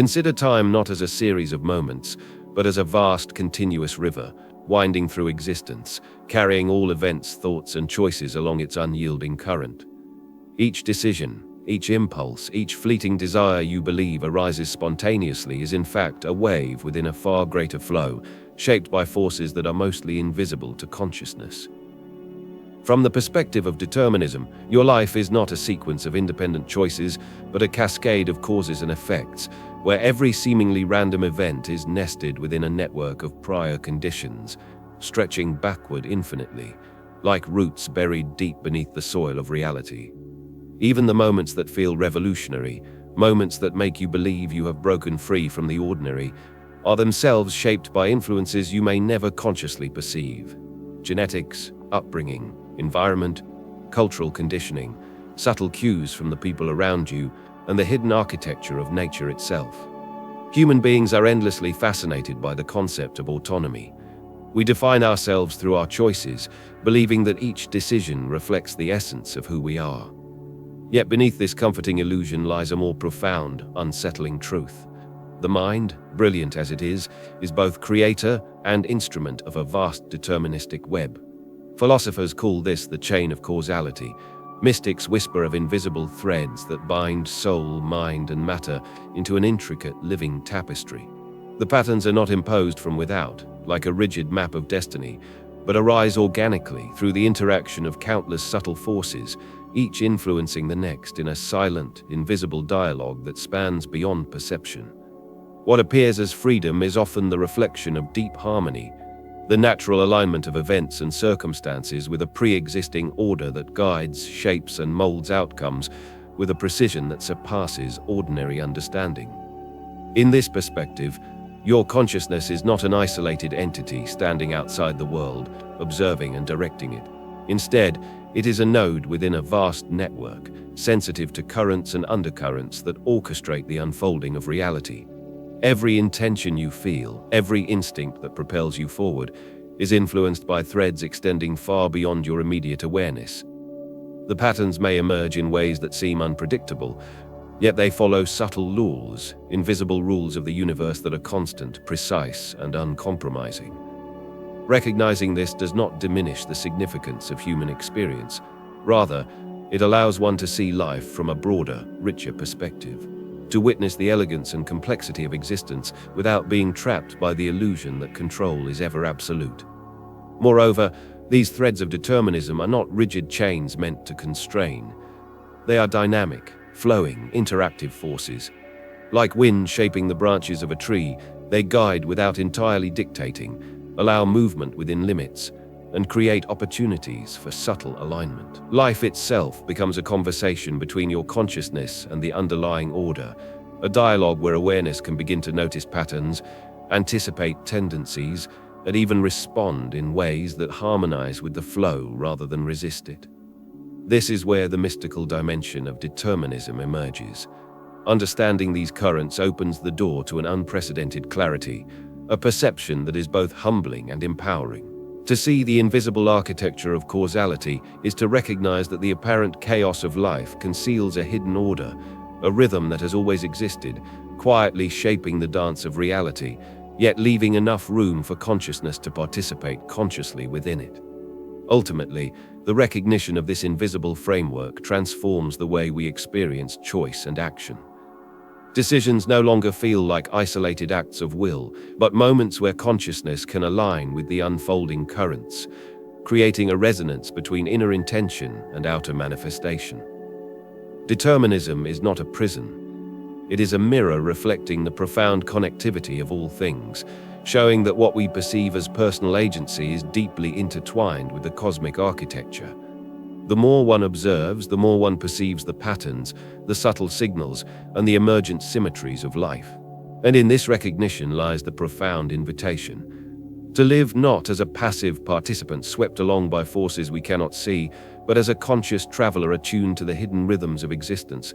Consider time not as a series of moments, but as a vast, continuous river, winding through existence, carrying all events, thoughts, and choices along its unyielding current. Each decision, each impulse, each fleeting desire you believe arises spontaneously is in fact a wave within a far greater flow, shaped by forces that are mostly invisible to consciousness. From the perspective of determinism, your life is not a sequence of independent choices, but a cascade of causes and effects, where every seemingly random event is nested within a network of prior conditions, stretching backward infinitely, like roots buried deep beneath the soil of reality. Even the moments that feel revolutionary, moments that make you believe you have broken free from the ordinary, are themselves shaped by influences you may never consciously perceive. Genetics, upbringing, environment, cultural conditioning, subtle cues from the people around you, and the hidden architecture of nature itself. Human beings are endlessly fascinated by the concept of autonomy. We define ourselves through our choices, believing that each decision reflects the essence of who we are. Yet beneath this comforting illusion lies a more profound, unsettling truth. The mind, brilliant as it is both creator and instrument of a vast deterministic web. Philosophers call this the chain of causality. Mystics whisper of invisible threads that bind soul, mind, and matter into an intricate living tapestry. The patterns are not imposed from without, like a rigid map of destiny, but arise organically through the interaction of countless subtle forces, each influencing the next in a silent, invisible dialogue that spans beyond perception. What appears as freedom is often the reflection of deep harmony, the natural alignment of events and circumstances with a pre-existing order that guides, shapes, and molds outcomes with a precision that surpasses ordinary understanding. In this perspective, your consciousness is not an isolated entity standing outside the world, observing and directing it. Instead, it is a node within a vast network, sensitive to currents and undercurrents that orchestrate the unfolding of reality. Every intention you feel, every instinct that propels you forward, is influenced by threads extending far beyond your immediate awareness. The patterns may emerge in ways that seem unpredictable, yet they follow subtle laws, invisible rules of the universe that are constant, precise, and uncompromising. Recognizing this does not diminish the significance of human experience. Rather, it allows one to see life from a broader, richer perspective, to witness the elegance and complexity of existence without being trapped by the illusion that control is ever absolute. Moreover, these threads of determinism are not rigid chains meant to constrain. They are dynamic, flowing, interactive forces. Like wind shaping the branches of a tree, they guide without entirely dictating, allow movement within limits, and create opportunities for subtle alignment. Life itself becomes a conversation between your consciousness and the underlying order, a dialogue where awareness can begin to notice patterns, anticipate tendencies, and even respond in ways that harmonize with the flow rather than resist it. This is where the mystical dimension of determinism emerges. Understanding these currents opens the door to an unprecedented clarity, a perception that is both humbling and empowering. To see the invisible architecture of causality is to recognize that the apparent chaos of life conceals a hidden order, a rhythm that has always existed, quietly shaping the dance of reality, yet leaving enough room for consciousness to participate consciously within it. Ultimately, the recognition of this invisible framework transforms the way we experience choice and action. Decisions no longer feel like isolated acts of will, but moments where consciousness can align with the unfolding currents, creating a resonance between inner intention and outer manifestation. Determinism is not a prison. It is a mirror reflecting the profound connectivity of all things, showing that what we perceive as personal agency is deeply intertwined with the cosmic architecture. The more one observes, the more one perceives the patterns, the subtle signals, and the emergent symmetries of life. And in this recognition lies the profound invitation to live not as a passive participant swept along by forces we cannot see, but as a conscious traveler attuned to the hidden rhythms of existence,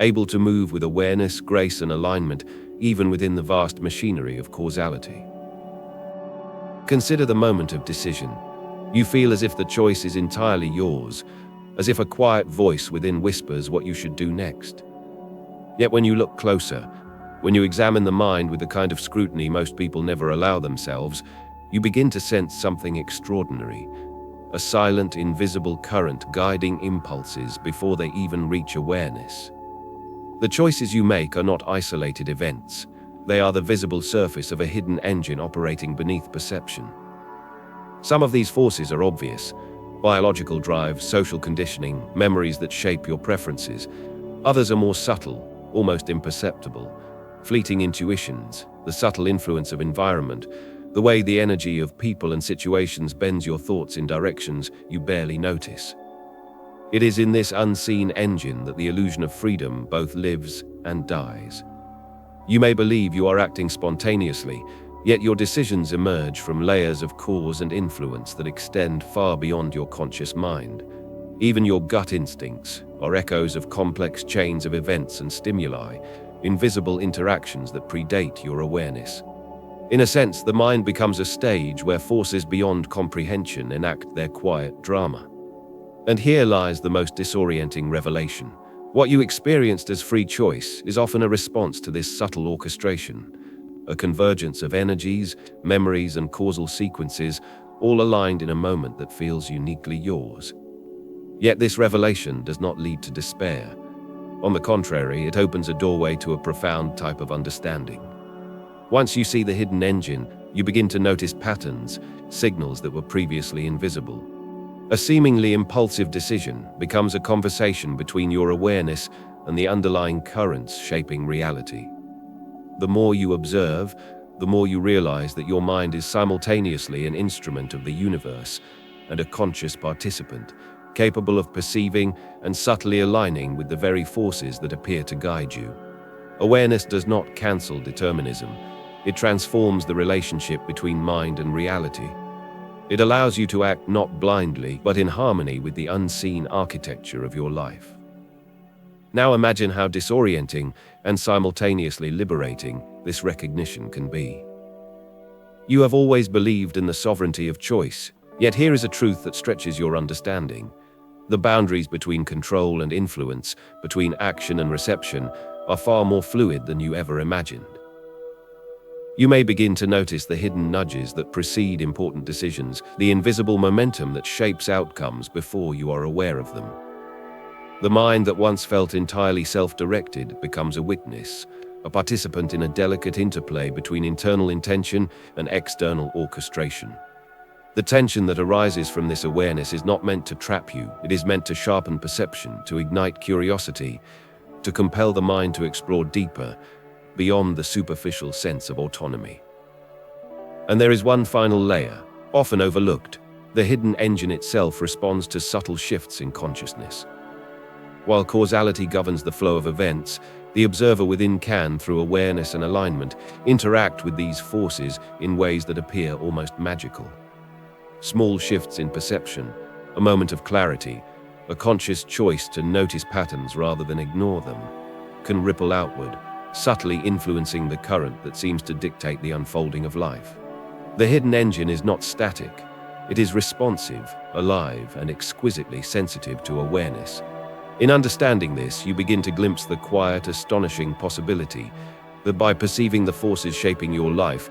able to move with awareness, grace, and alignment, even within the vast machinery of causality. Consider the moment of decision. You feel as if the choice is entirely yours, as if a quiet voice within whispers what you should do next. Yet when you look closer, When you examine the mind with the kind of scrutiny most people never allow themselves, you begin to sense something extraordinary. A silent, invisible current guiding impulses before they even reach awareness. The choices you make are not isolated events. They are the visible surface of a hidden engine operating beneath perception. Some of these forces are obvious: biological drives, social conditioning, memories that shape your preferences. Others are more subtle, almost imperceptible. Fleeting intuitions, the subtle influence of environment, the way the energy of people and situations bends your thoughts in directions you barely notice. It is in this unseen engine that the illusion of freedom both lives and dies. You may believe you are acting spontaneously, yet your decisions emerge from layers of cause and influence that extend far beyond your conscious mind. Even your gut instincts are echoes of complex chains of events and stimuli, invisible interactions that predate your awareness. In a sense, the mind becomes a stage where forces beyond comprehension enact their quiet drama. And here lies the most disorienting revelation. What you experienced as free choice is often a response to this subtle orchestration, a convergence of energies, memories, and causal sequences, all aligned in a moment that feels uniquely yours. Yet this revelation does not lead to despair. On the contrary, it opens a doorway to a profound type of understanding. Once you see the hidden engine, you begin to notice patterns, signals that were previously invisible. A seemingly impulsive decision becomes a conversation between your awareness and the underlying currents shaping reality. The more you observe, the more you realize that your mind is simultaneously an instrument of the universe and a conscious participant, capable of perceiving and subtly aligning with the very forces that appear to guide you. Awareness does not cancel determinism. It transforms the relationship between mind and reality. It allows you to act not blindly, but in harmony with the unseen architecture of your life. Now imagine how disorienting and simultaneously liberating this recognition can be. You have always believed in the sovereignty of choice, yet here is a truth that stretches your understanding. The boundaries between control and influence, between action and reception, are far more fluid than you ever imagined. You may begin to notice the hidden nudges that precede important decisions, the invisible momentum that shapes outcomes before you are aware of them. The mind that once felt entirely self-directed becomes a witness, a participant in a delicate interplay between internal intention and external orchestration. The tension that arises from this awareness is not meant to trap you. It is meant to sharpen perception, to ignite curiosity, to compel the mind to explore deeper, beyond the superficial sense of autonomy. And there is one final layer, often overlooked. The hidden engine itself responds to subtle shifts in consciousness. While causality governs the flow of events, the observer within can, through awareness and alignment, interact with these forces in ways that appear almost magical. Small shifts in perception, a moment of clarity, a conscious choice to notice patterns rather than ignore them, can ripple outward, subtly influencing the current that seems to dictate the unfolding of life. The hidden engine is not static. It is responsive, alive, and exquisitely sensitive to awareness. In understanding this, you begin to glimpse the quiet, astonishing possibility that by perceiving the forces shaping your life,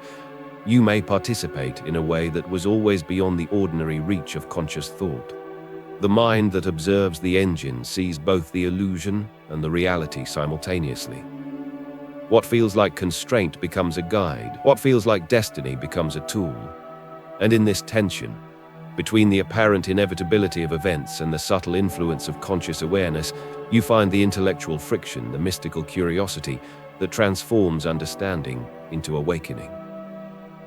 you may participate in a way that was always beyond the ordinary reach of conscious thought. The mind that observes the engine sees both the illusion and the reality simultaneously. What feels like constraint becomes a guide. What feels like destiny becomes a tool. And in this tension, between the apparent inevitability of events and the subtle influence of conscious awareness, you find the intellectual friction, the mystical curiosity that transforms understanding into awakening.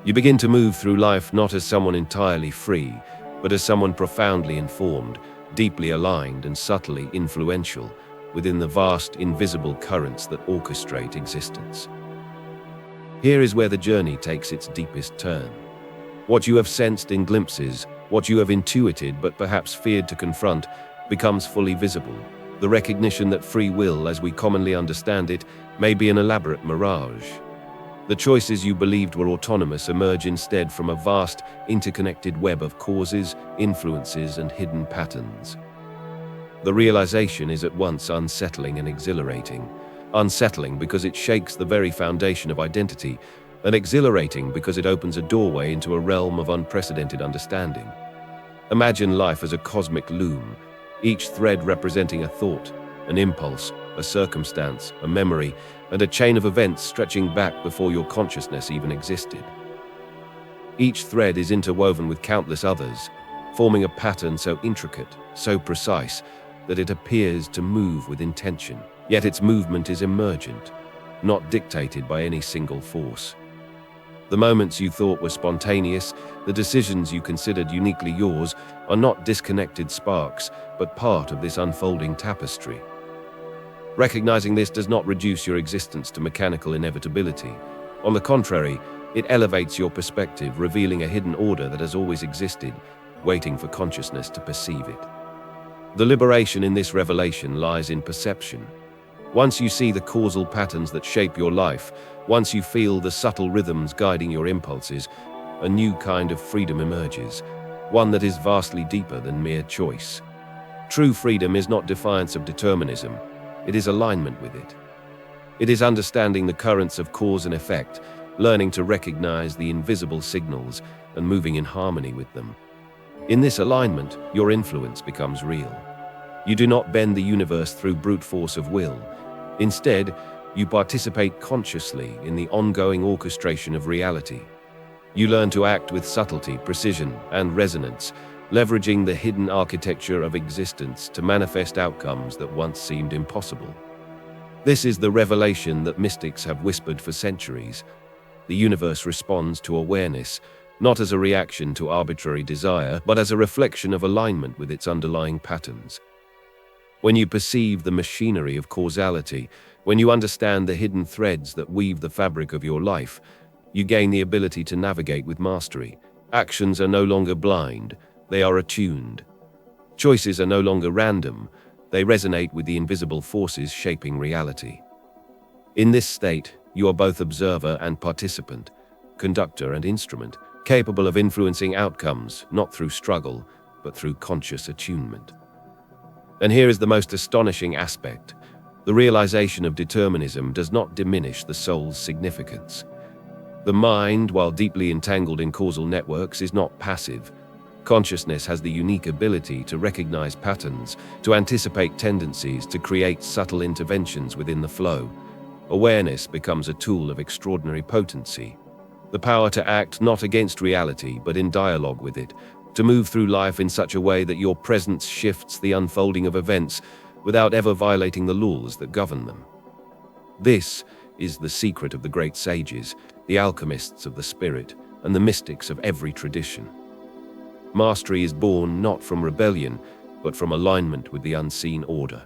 You begin to move through life not as someone entirely free, but as someone profoundly informed, deeply aligned, and subtly influential within the vast, invisible currents that orchestrate existence. Here is where the journey takes its deepest turn. What you have sensed in glimpses, what you have intuited but perhaps feared to confront, becomes fully visible. The recognition that free will, as we commonly understand it, may be an elaborate mirage. The choices you believed were autonomous emerge instead from a vast, interconnected web of causes, influences, and hidden patterns. The realization is at once unsettling and exhilarating. unsettling because it shakes the very foundation of identity, and exhilarating because it opens a doorway into a realm of unprecedented understanding. Imagine life as a cosmic loom, each thread representing a thought, an impulse, a circumstance, a memory, and a chain of events stretching back before your consciousness even existed. Each thread is interwoven with countless others, forming a pattern so intricate, so precise, that it appears to move with intention. Yet its movement is emergent, not dictated by any single force. The moments you thought were spontaneous, the decisions you considered uniquely yours, are not disconnected sparks, but part of this unfolding tapestry. Recognizing this does not reduce your existence to mechanical inevitability. On the contrary, it elevates your perspective, revealing a hidden order that has always existed, waiting for consciousness to perceive it. The liberation in this revelation lies in perception. Once you see the causal patterns that shape your life, once you feel the subtle rhythms guiding your impulses, a new kind of freedom emerges, one that is vastly deeper than mere choice. True freedom is not defiance of determinism, it is alignment with it. It is understanding the currents of cause and effect, learning to recognize the invisible signals, and moving in harmony with them. In this alignment, your influence becomes real. You do not bend the universe through brute force of will. Instead, you participate consciously in the ongoing orchestration of reality. You learn to act with subtlety, precision, and resonance, leveraging the hidden architecture of existence to manifest outcomes that once seemed impossible. This is the revelation that mystics have whispered for centuries. The universe responds to awareness, not as a reaction to arbitrary desire, but as a reflection of alignment with its underlying patterns. When you perceive the machinery of causality, when you understand the hidden threads that weave the fabric of your life, you gain the ability to navigate with mastery. Actions are no longer blind, they are attuned. Choices are no longer random, they resonate with the invisible forces shaping reality. In this state, you are both observer and participant, conductor and instrument, capable of influencing outcomes, not through struggle, but through conscious attunement. And here is the most astonishing aspect. The realization of determinism does not diminish the soul's significance. The mind, while deeply entangled in causal networks, is not passive. Consciousness has the unique ability to recognize patterns, to anticipate tendencies, to create subtle interventions within the flow. Awareness becomes a tool of extraordinary potency. The power to act not against reality, but in dialogue with it, to move through life in such a way that your presence shifts the unfolding of events without ever violating the laws that govern them. This is the secret of the great sages, the alchemists of the spirit, and the mystics of every tradition. Mastery is born not from rebellion, but from alignment with the unseen order.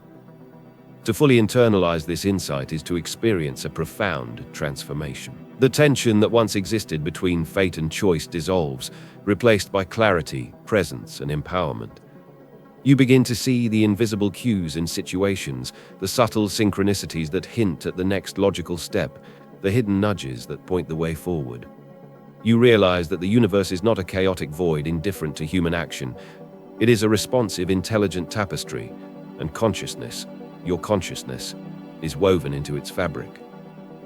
To fully internalize this insight is to experience a profound transformation. The tension that once existed between fate and choice dissolves, replaced by clarity, presence, and empowerment. You begin to see the invisible cues in situations, the subtle synchronicities that hint at the next logical step, the hidden nudges that point the way forward. You realize that the universe is not a chaotic void indifferent to human action. It is a responsive, intelligent tapestry, and consciousness, your consciousness, is woven into its fabric.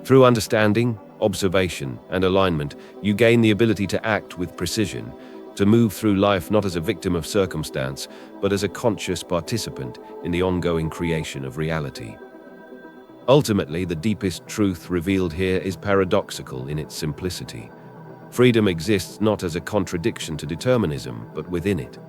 Through understanding, observation, and alignment, you gain the ability to act with precision, to move through life not as a victim of circumstance, but as a conscious participant in the ongoing creation of reality. Ultimately, the deepest truth revealed here is paradoxical in its simplicity. Freedom exists not as a contradiction to determinism, but within it.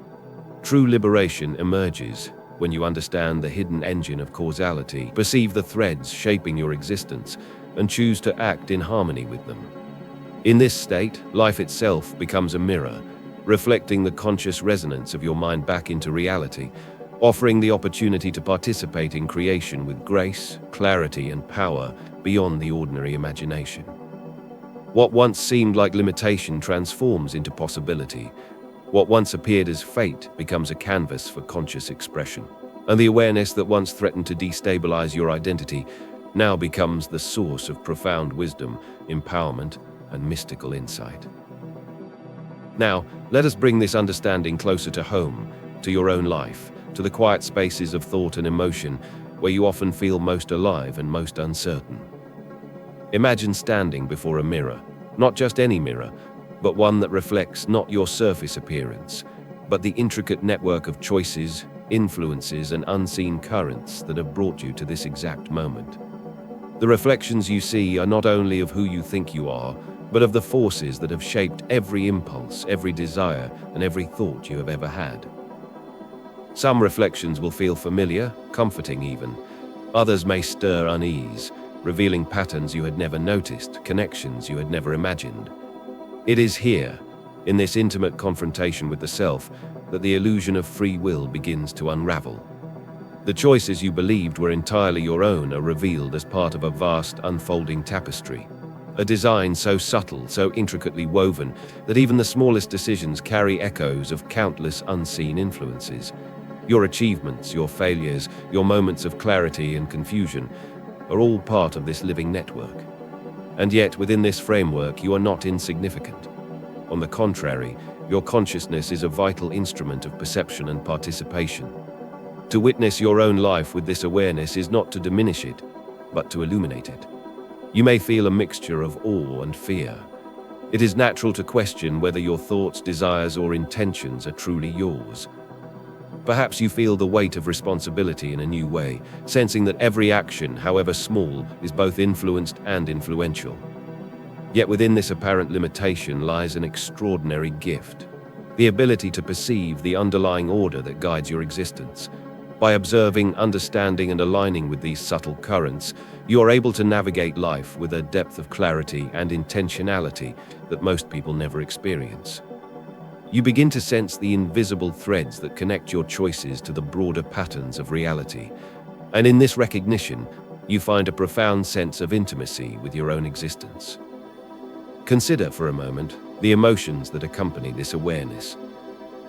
True liberation emerges when you understand the hidden engine of causality, perceive the threads shaping your existence, and choose to act in harmony with them. In this state, life itself becomes a mirror, reflecting the conscious resonance of your mind back into reality, offering the opportunity to participate in creation with grace, clarity, and power beyond the ordinary imagination. What once seemed like limitation transforms into possibility. What once appeared as fate becomes a canvas for conscious expression. And the awareness that once threatened to destabilize your identity now becomes the source of profound wisdom, empowerment, and mystical insight. Now, let us bring this understanding closer to home, to your own life, to the quiet spaces of thought and emotion, where you often feel most alive and most uncertain. Imagine standing before a mirror, not just any mirror, but one that reflects not your surface appearance, but the intricate network of choices, influences, and unseen currents that have brought you to this exact moment. The reflections you see are not only of who you think you are, but of the forces that have shaped every impulse, every desire, and every thought you have ever had. Some reflections will feel familiar, comforting even. Others may stir unease, revealing patterns you had never noticed, connections you had never imagined. It is here, in this intimate confrontation with the self, that the illusion of free will begins to unravel. The choices you believed were entirely your own are revealed as part of a vast, unfolding tapestry. A design so subtle, so intricately woven, that even the smallest decisions carry echoes of countless unseen influences. Your achievements, your failures, your moments of clarity and confusion are all part of this living network. And yet, within this framework, you are not insignificant. On the contrary, your consciousness is a vital instrument of perception and participation. To witness your own life with this awareness is not to diminish it, but to illuminate it. You may feel a mixture of awe and fear. It is natural to question whether your thoughts, desires, or intentions are truly yours. Perhaps you feel the weight of responsibility in a new way, sensing that every action, however small, is both influenced and influential. Yet within this apparent limitation lies an extraordinary gift: the ability to perceive the underlying order that guides your existence. By observing, understanding, and aligning with these subtle currents, you are able to navigate life with a depth of clarity and intentionality that most people never experience. You begin to sense the invisible threads that connect your choices to the broader patterns of reality. And in this recognition, you find a profound sense of intimacy with your own existence. Consider for a moment the emotions that accompany this awareness.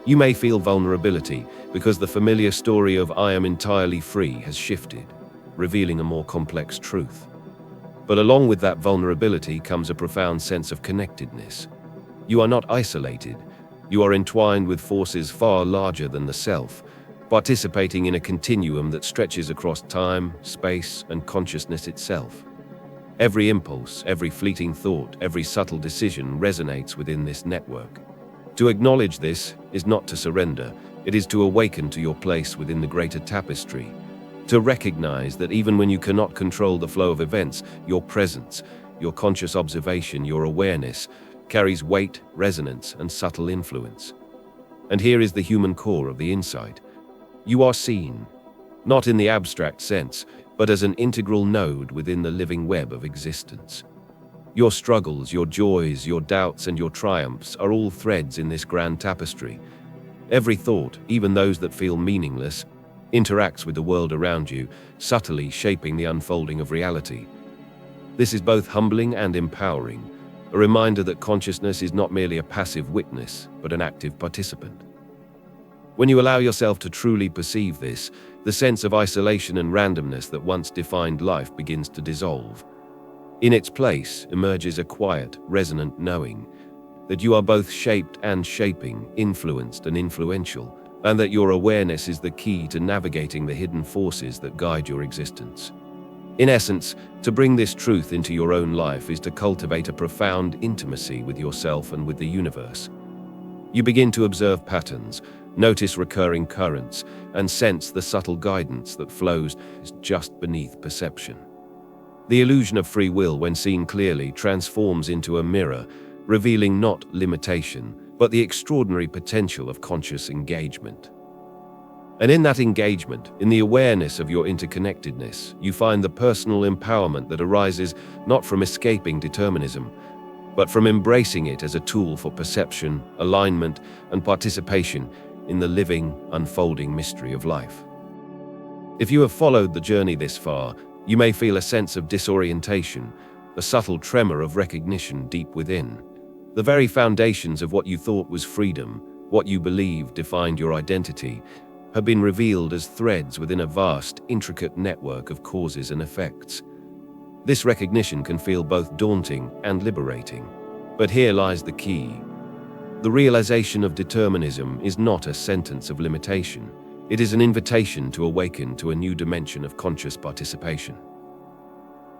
You may feel vulnerability because the familiar story of "I am entirely free" has shifted, revealing a more complex truth. But along with that vulnerability comes a profound sense of connectedness. You are not isolated. You are entwined with forces far larger than the self, participating in a continuum that stretches across time, space, and consciousness itself. Every impulse, every fleeting thought, every subtle decision resonates within this network. To acknowledge this is not to surrender, it is to awaken to your place within the greater tapestry. To recognize that even when you cannot control the flow of events, your presence, your conscious observation, your awareness, carries weight, resonance, and subtle influence. And here is the human core of the insight. You are seen, not in the abstract sense, but as an integral node within the living web of existence. Your struggles, your joys, your doubts, and your triumphs are all threads in this grand tapestry. Every thought, even those that feel meaningless, interacts with the world around you, subtly shaping the unfolding of reality. This is both humbling and empowering, a reminder that consciousness is not merely a passive witness, but an active participant. When you allow yourself to truly perceive this, the sense of isolation and randomness that once defined life begins to dissolve. In its place emerges a quiet, resonant knowing that you are both shaped and shaping, influenced and influential, and that your awareness is the key to navigating the hidden forces that guide your existence. In essence, to bring this truth into your own life is to cultivate a profound intimacy with yourself and with the universe. You begin to observe patterns, notice recurring currents, and sense the subtle guidance that flows just beneath perception. The illusion of free will, when seen clearly, transforms into a mirror, revealing not limitation, but the extraordinary potential of conscious engagement. And in that engagement, in the awareness of your interconnectedness, you find the personal empowerment that arises not from escaping determinism, but from embracing it as a tool for perception, alignment, and participation in the living, unfolding mystery of life. If you have followed the journey this far, you may feel a sense of disorientation, a subtle tremor of recognition deep within. The very foundations of what you thought was freedom, what you believed defined your identity, have been revealed as threads within a vast, intricate network of causes and effects. This recognition can feel both daunting and liberating. But here lies the key. The realization of determinism is not a sentence of limitation. It is an invitation to awaken to a new dimension of conscious participation.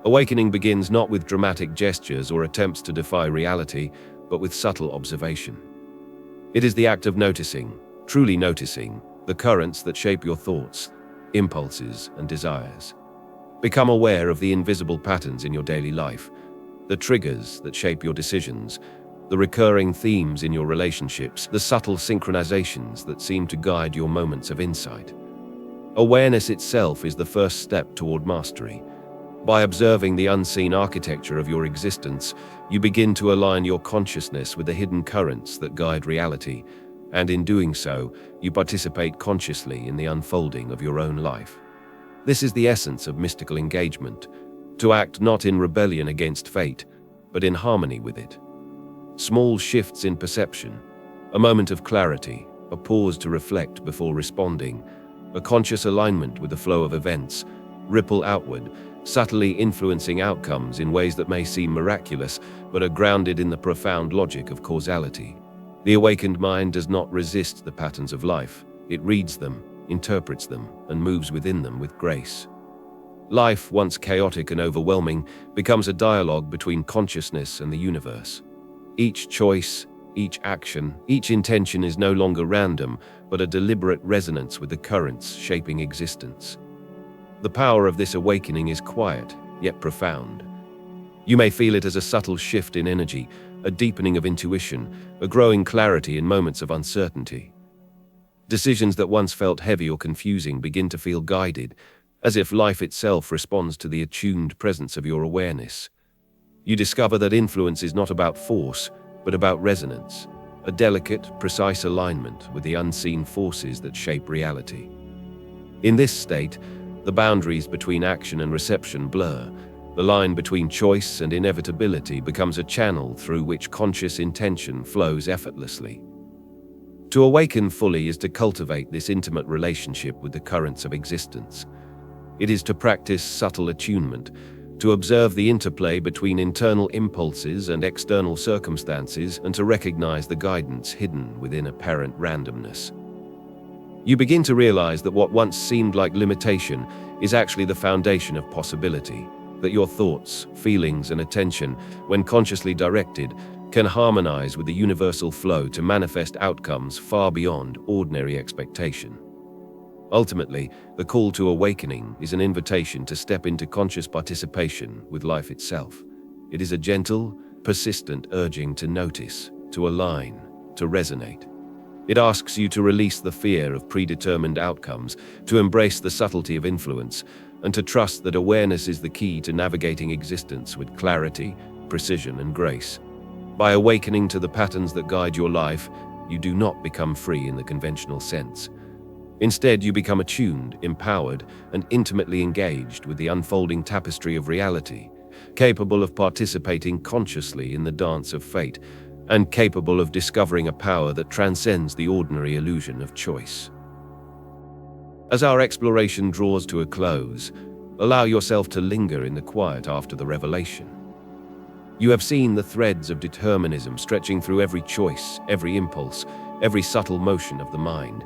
Awakening begins not with dramatic gestures or attempts to defy reality, but with subtle observation. It is the act of noticing, truly noticing, the currents that shape your thoughts, impulses, and desires. Become aware of the invisible patterns in your daily life, the triggers that shape your decisions, the recurring themes in your relationships, the subtle synchronizations that seem to guide your moments of insight. Awareness itself is the first step toward mastery. By observing the unseen architecture of your existence, you begin to align your consciousness with the hidden currents that guide reality, and in doing so, you participate consciously in the unfolding of your own life. This is the essence of mystical engagement, to act not in rebellion against fate, but in harmony with it. Small shifts in perception, a moment of clarity, a pause to reflect before responding, a conscious alignment with the flow of events, ripple outward, subtly influencing outcomes in ways that may seem miraculous, but are grounded in the profound logic of causality. The awakened mind does not resist the patterns of life. It reads them, interprets them, and moves within them with grace. Life, once chaotic and overwhelming, becomes a dialogue between consciousness and the universe. Each choice, each action, each intention is no longer random, but a deliberate resonance with the currents shaping existence. The power of this awakening is quiet, yet profound. You may feel it as a subtle shift in energy, a deepening of intuition, a growing clarity in moments of uncertainty. Decisions that once felt heavy or confusing begin to feel guided, as if life itself responds to the attuned presence of your awareness. You discover that influence is not about force, but about resonance, a delicate, precise alignment with the unseen forces that shape reality. In this state, the boundaries between action and reception blur. The line between choice and inevitability becomes a channel through which conscious intention flows effortlessly. To awaken fully is to cultivate this intimate relationship with the currents of existence. It is to practice subtle attunement, to observe the interplay between internal impulses and external circumstances, and to recognize the guidance hidden within apparent randomness. You begin to realize that what once seemed like limitation is actually the foundation of possibility, that your thoughts, feelings, and attention, when consciously directed, can harmonize with the universal flow to manifest outcomes far beyond ordinary expectation. Ultimately, the call to awakening is an invitation to step into conscious participation with life itself. It is a gentle, persistent urging to notice, to align, to resonate. It asks you to release the fear of predetermined outcomes, to embrace the subtlety of influence, and to trust that awareness is the key to navigating existence with clarity, precision, and grace. By awakening to the patterns that guide your life, you do not become free in the conventional sense. Instead, you become attuned, empowered, and intimately engaged with the unfolding tapestry of reality, capable of participating consciously in the dance of fate, and capable of discovering a power that transcends the ordinary illusion of choice. As our exploration draws to a close, allow yourself to linger in the quiet after the revelation. You have seen the threads of determinism stretching through every choice, every impulse, every subtle motion of the mind.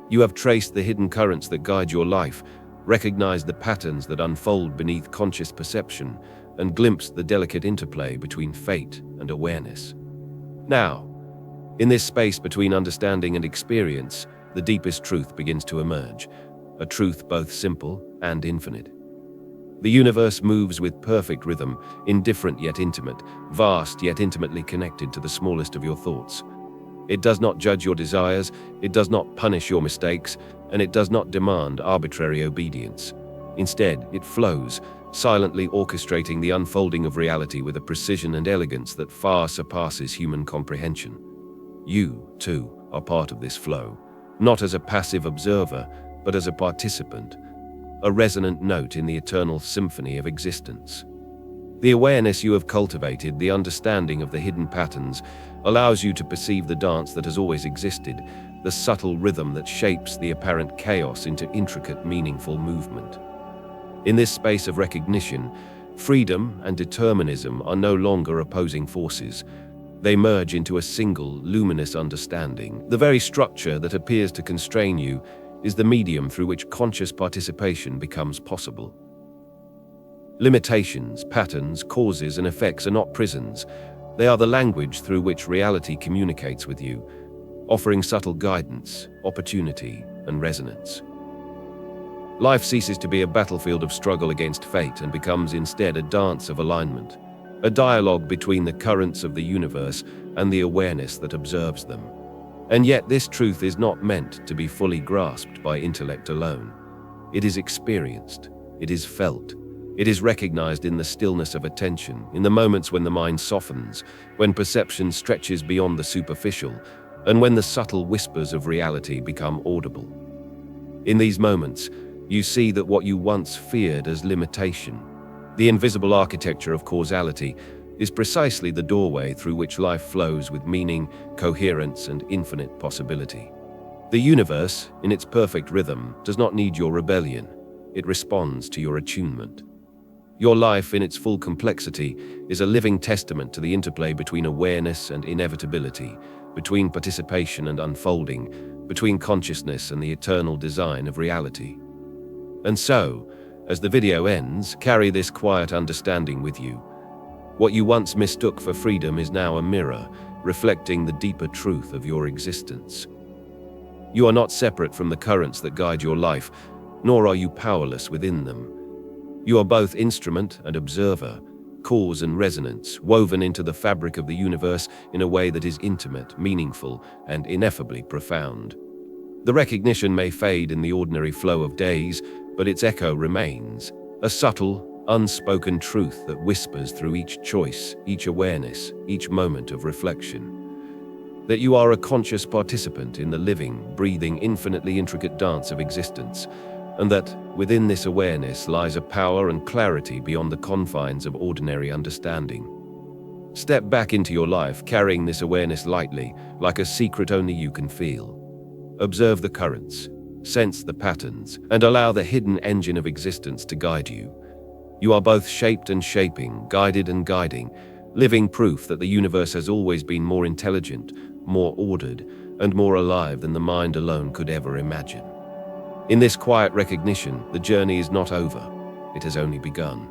You have traced the hidden currents that guide your life, recognized the patterns that unfold beneath conscious perception, and glimpsed the delicate interplay between fate and awareness. Now, in this space between understanding and experience, the deepest truth begins to emerge, a truth both simple and infinite. The universe moves with perfect rhythm, indifferent yet intimate, vast yet intimately connected to the smallest of your thoughts. It does not judge your desires, it does not punish your mistakes, and it does not demand arbitrary obedience. Instead, it flows, silently orchestrating the unfolding of reality with a precision and elegance that far surpasses human comprehension. You, too, are part of this flow, not as a passive observer, but as a participant, a resonant note in the eternal symphony of existence. The awareness you have cultivated, the understanding of the hidden patterns, allows you to perceive the dance that has always existed, the subtle rhythm that shapes the apparent chaos into intricate, meaningful movement. In this space of recognition, freedom and determinism are no longer opposing forces. They merge into a single, luminous understanding. The very structure that appears to constrain you is the medium through which conscious participation becomes possible. Limitations, patterns, causes, and effects are not prisons. They are the language through which reality communicates with you, offering subtle guidance, opportunity, and resonance. Life ceases to be a battlefield of struggle against fate and becomes instead a dance of alignment, a dialogue between the currents of the universe and the awareness that observes them. And yet this truth is not meant to be fully grasped by intellect alone. It is experienced, it is felt, it is recognized in the stillness of attention, in the moments when the mind softens, when perception stretches beyond the superficial, and when the subtle whispers of reality become audible. In these moments, you see that what you once feared as limitation, the invisible architecture of causality, is precisely the doorway through which life flows with meaning, coherence, and infinite possibility. The universe, in its perfect rhythm, does not need your rebellion. It responds to your attunement. Your life, in its full complexity, is a living testament to the interplay between awareness and inevitability, between participation and unfolding, between consciousness and the eternal design of reality. And so, as the video ends, carry this quiet understanding with you. What you once mistook for freedom is now a mirror, reflecting the deeper truth of your existence. You are not separate from the currents that guide your life, nor are you powerless within them. You are both instrument and observer, cause and resonance, woven into the fabric of the universe in a way that is intimate, meaningful, and ineffably profound. The recognition may fade in the ordinary flow of days, but its echo remains, a subtle, unspoken truth that whispers through each choice, each awareness, each moment of reflection. That you are a conscious participant in the living, breathing, infinitely intricate dance of existence, and that within this awareness lies a power and clarity beyond the confines of ordinary understanding. Step back into your life, carrying this awareness lightly, like a secret only you can feel. Observe the currents, sense the patterns, and allow the hidden engine of existence to guide you. You are both shaped and shaping, guided and guiding, living proof that the universe has always been more intelligent, more ordered, and more alive than the mind alone could ever imagine. In this quiet recognition, the journey is not over, it has only begun.